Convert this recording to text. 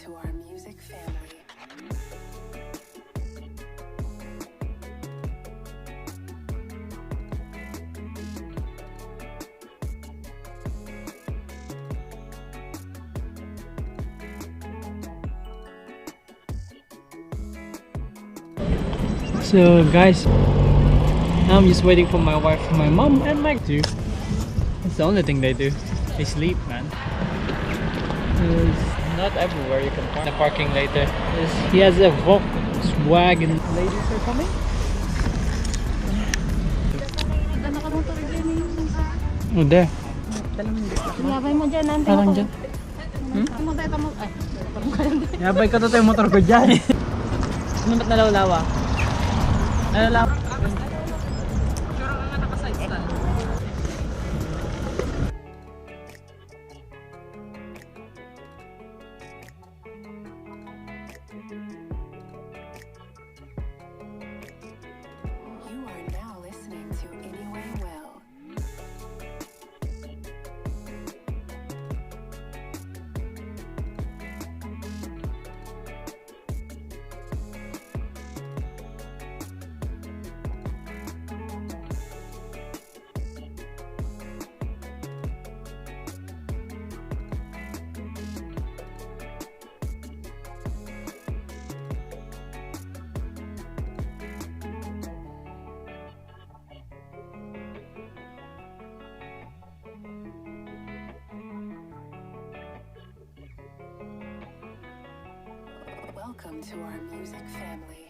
to our music family. So guys, now I'm just waiting for my wife, my mom, and Mike too. It's the only thing they do. They sleep, man. It's not everywhere you can park. The parking later. He has a Volkswagen. Ladies are coming. Oh, there. Yabay mo dyan, nandun Parang ako. dyan. Ay, Yabay ka to tayo motor ko dyan. Ano ba't nalawlawa? Nalawlawa. You are now listening to Anyway Well. Welcome to our music family.